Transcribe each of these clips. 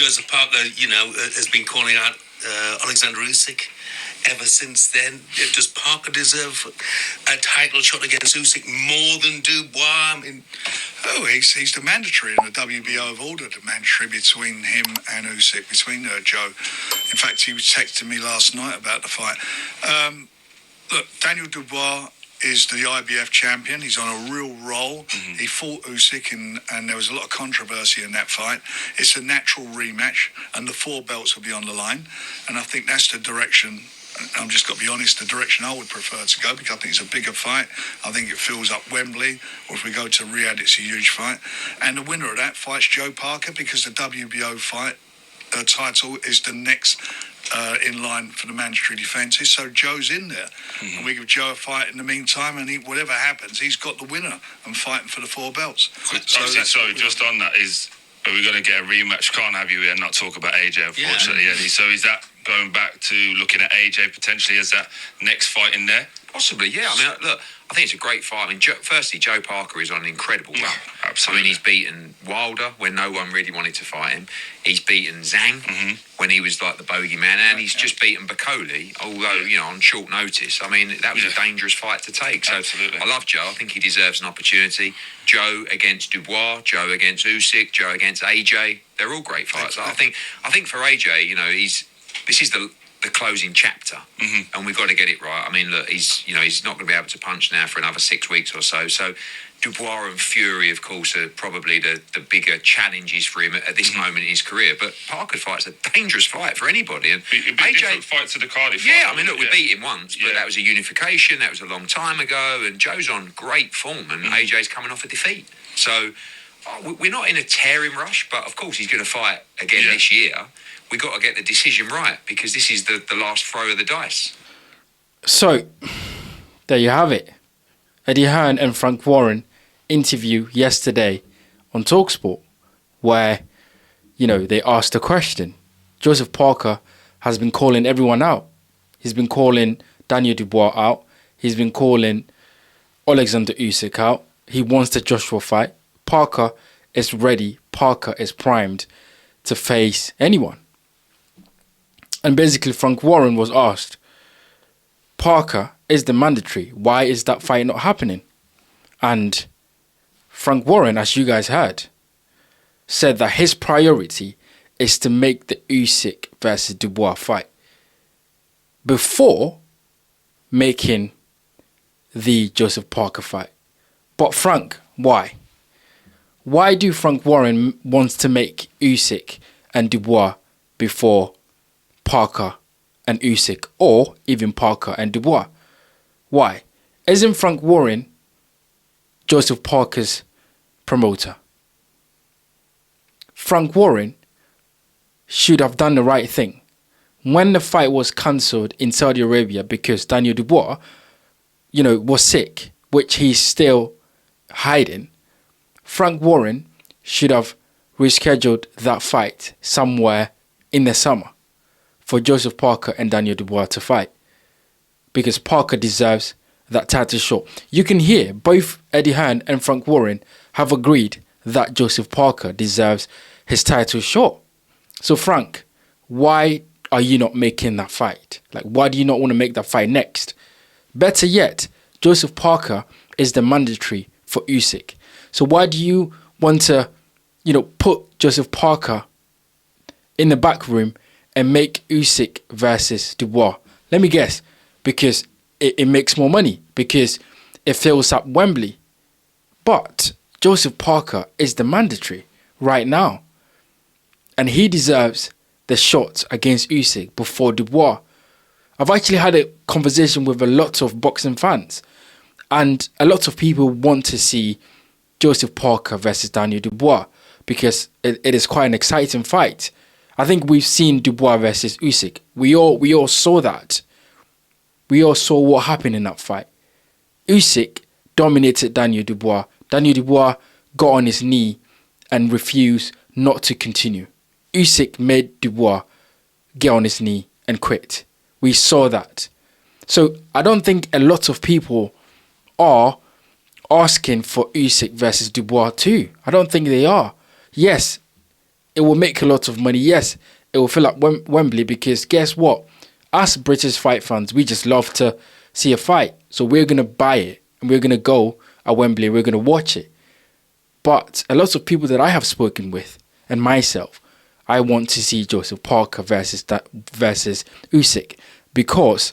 Joseph Parker, has been calling out Alexander Usyk ever since then. Does Parker deserve a title shot against Usyk more than Dubois? I mean, he's the mandatory, and the WBO have ordered a mandatory between him and Usyk, between Joe. In fact, he was texting me last night about the fight. Look, Daniel Dubois is the IBF champion. He's on a real roll. Mm-hmm. He fought Usyk, and there was a lot of controversy in that fight. It's a natural rematch, and the 4 belts will be on the line. And I think that's the direction, I'm just got to be honest, the direction I would prefer to go, because I think it's a bigger fight. I think it fills up Wembley, or if we go to Riyadh, it's a huge fight. And the winner of that fight's Joe Parker, because the WBO fight title is the next in line for the mandatory defences. So Joe's in there. Mm-hmm. And we give Joe a fight in the meantime, and whatever happens, he's got the winner and fighting for the 4 belts. Sorry, just on that, are we going to get a rematch? Can't have you here and not talk about AJ, unfortunately, Eddie. So is that going back to looking at AJ potentially as that next fight in there? Possibly, yeah. I mean, look, I think it's a great fight. I mean, firstly, Joe Parker is on an incredible run. Absolutely. I mean, he's beaten Wilder when no one really wanted to fight him. He's beaten Zhang when he was like the bogeyman, and he's just beaten Bakoli, although, on short notice. I mean, that was a dangerous fight to take. So absolutely. I love Joe. I think he deserves an opportunity. Joe against Dubois, Joe against Usyk, Joe against AJ. They're all great fights. Exactly. I think for AJ, this is the closing chapter, and we've got to get it right. I mean, look, he's not going to be able to punch now for another 6 weeks or so. So Dubois and Fury, of course, are probably the bigger challenges for him at this moment in his career. But Parker fight's a dangerous fight for anybody. And it'd be a different fight to the Cardiff fight. Yeah, I mean, look, we beat him once, but that was a unification. That was a long time ago, and Joe's on great form, and AJ's coming off a defeat. So we're not in a tearing rush, but of course he's going to fight again this year. We've got to get the decision right, because this is the last throw of the dice. So, there you have it. Eddie Hearn and Frank Warren interview yesterday on TalkSport, where, they asked a question. Joseph Parker has been calling everyone out. He's been calling Daniel Dubois out. He's been calling Alexander Usyk out. He wants the Joshua fight. Parker is ready. Parker is primed to face anyone. And basically, Frank Warren was asked, Parker is the mandatory. Why is that fight not happening? And Frank Warren, as you guys heard, said that his priority is to make the Usyk versus Dubois fight before making the Joseph Parker fight. But Frank, why? Why do Frank Warren wants to make Usyk and Dubois before Parker and Usyk, or even Parker and Dubois? Why? Isn't Frank Warren Joseph Parker's promoter? Frank Warren should have done the right thing. When the fight was cancelled in Saudi Arabia because Daniel Dubois, was sick, which he's still hiding, Frank Warren should have rescheduled that fight somewhere in the summer for Joseph Parker and Daniel Dubois to fight, because Parker deserves that title shot. You can hear both Eddie Hearn and Frank Warren have agreed that Joseph Parker deserves his title shot. So Frank, why are you not making that fight? Why do you not want to make that fight next? Better yet, Joseph Parker is the mandatory for Usyk. So why do you want to, put Joseph Parker in the back room and make Usyk versus Dubois? Let me guess, because it makes more money, because it fills up Wembley. But Joseph Parker is the mandatory right now, and he deserves the shot against Usyk before Dubois. I've actually had a conversation with a lot of boxing fans, and a lot of people want to see Joseph Parker versus Daniel Dubois, because it is quite an exciting fight. I think we've seen Dubois versus Usyk. We all saw that. We all saw what happened in that fight. Usyk dominated Daniel Dubois. Daniel Dubois got on his knee and refused not to continue. Usyk made Dubois get on his knee and quit. We saw that. So I don't think a lot of people are asking for Usyk versus Dubois too. I don't think they are. Yes, it will make a lot of money. Yes, it will fill up Wembley because guess what? Us British fight fans, we just love to see a fight. So we're going to buy it and we're going to go at Wembley. We're going to watch it. But a lot of people that I have spoken with and myself, I want to see Joseph Parker versus Usyk because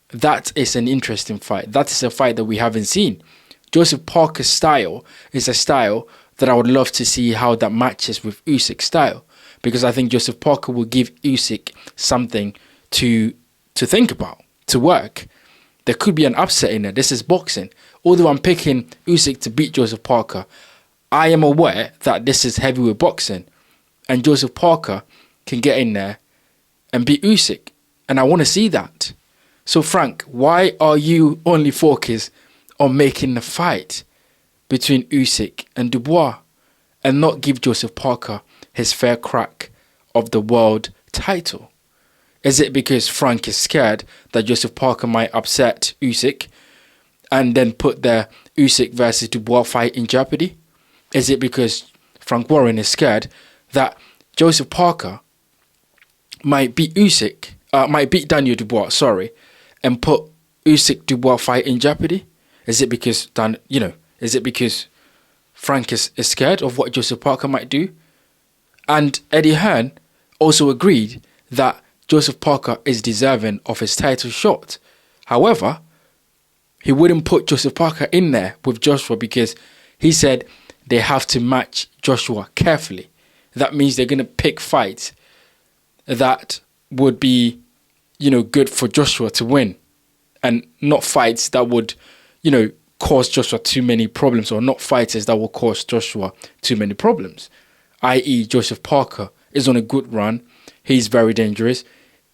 that is an interesting fight. That is a fight that we haven't seen. Joseph Parker's style is a style that I would love to see how that matches with Usyk's style, because I think Joseph Parker will give Usyk something to think about, to work. There could be an upset in there. This is boxing. Although I'm picking Usyk to beat Joseph Parker, I am aware that this is heavyweight boxing, and Joseph Parker can get in there and beat Usyk, and I want to see that. So Frank, why are you only focused on making the fight between Usyk and Dubois and not give Joseph Parker his fair crack of the world title? Is it because Frank is scared that Joseph Parker might upset Usyk and then put the Usyk versus Dubois fight in jeopardy? Is it because Frank Warren is scared that Joseph Parker might beat Daniel Dubois, and put Usyk Dubois fight in jeopardy? Is it because Frank is scared of what Joseph Parker might do? And Eddie Hearn also agreed that Joseph Parker is deserving of his title shot. However, he wouldn't put Joseph Parker in there with Joshua because he said they have to match Joshua carefully. That means they're going to pick fights that would be, good for Joshua to win, and not fights that would, cause Joshua too many problems, or not fighters that will cause Joshua too many problems. I.e., Joseph Parker is on a good run. He's very dangerous.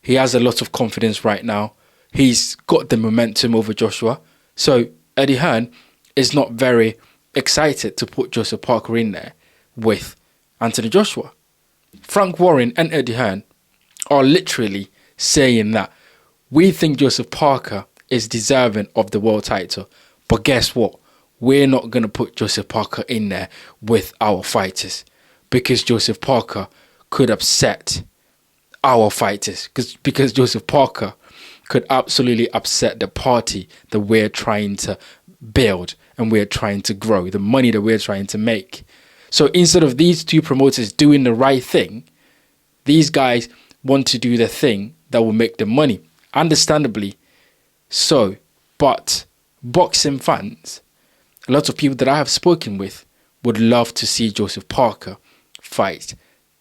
He has a lot of confidence right now. He's got the momentum over Joshua. So Eddie Hearn is not very excited to put Joseph Parker in there with Anthony Joshua. Frank Warren and Eddie Hearn are literally saying that we think Joseph Parker is deserving of the world title. But guess what? We're not going to put Joseph Parker in there with our fighters because Joseph Parker could upset our fighters, because Joseph Parker could absolutely upset the party that we're trying to build and we're trying to grow, the money that we're trying to make. So instead of these two promoters doing the right thing, these guys want to do the thing that will make them money. Understandably so. But boxing fans, a lot of people that I have spoken with, would love to see Joseph Parker fight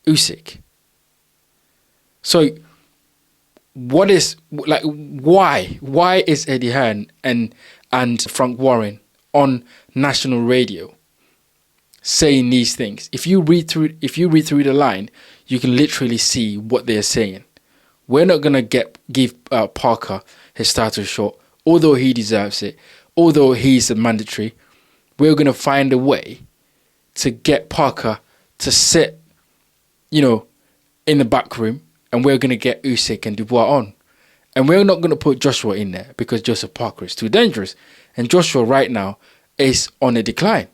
Usyk. So why is Eddie Hearn and Frank Warren on national radio saying these things? If you read through the line, you can literally see what they're saying. We're not gonna give Parker his title shot, although he deserves it, although he's a mandatory. We're gonna find a way to get Parker to sit, in the back room, and we're gonna get Usyk and Dubois on. And we're not gonna put Joshua in there because Joseph Parker is too dangerous. And Joshua right now is on a decline.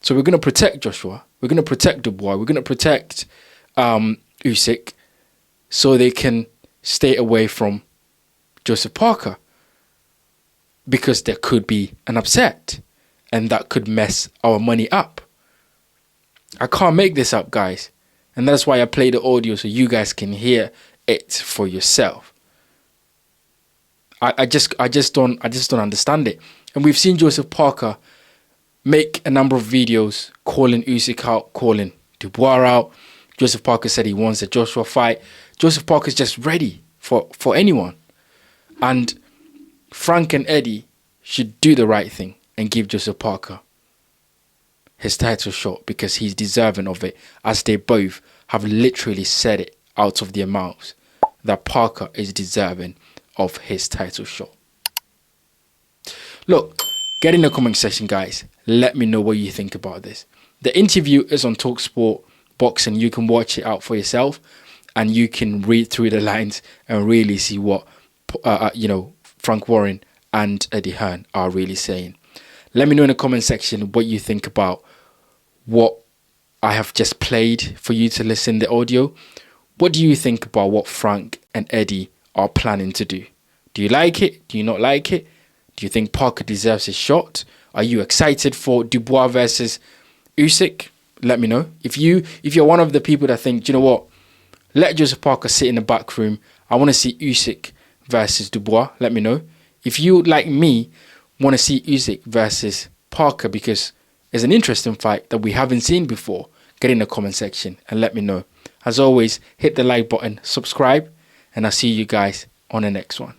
So we're gonna protect Joshua. We're gonna protect Dubois. We're gonna protect Usyk, so they can stay away from Joseph Parker, because there could be an upset and that could mess our money up. I can't make this up, guys, and that's why I play the audio so you guys can hear it for yourself. I just don't understand it. And we've seen Joseph Parker make a number of videos calling Usyk out, calling Dubois out. Joseph Parker said he wants a Joshua fight. Joseph Parker's just ready for anyone. And Frank and Eddie should do the right thing and give Joseph Parker his title shot because he's deserving of it, as they both have literally said it out of their mouths that Parker is deserving of his title shot. Look, get in the comment section, guys. Let me know what you think about this. The interview is on TalkSport Boxing. You can watch it out for yourself, and you can read through the lines and really see what Frank Warren and Eddie Hearn are really saying. Let me know in the comment section what you think about what I have just played for you to listen the audio. What do you think about what Frank and Eddie are planning to do? Do you like it? Do you not like it? Do you think Parker deserves a shot? Are you excited for Dubois versus Usyk? Let me know. If you're one of the people that think, do you know what? Let Joseph Parker sit in the back room. I want to see Usyk versus Dubois. Let me know. If you, like me, want to see Usyk versus Parker because it's an interesting fight that we haven't seen before, get in the comment section and let me know. As always, hit the like button, subscribe, and I'll see you guys on the next one.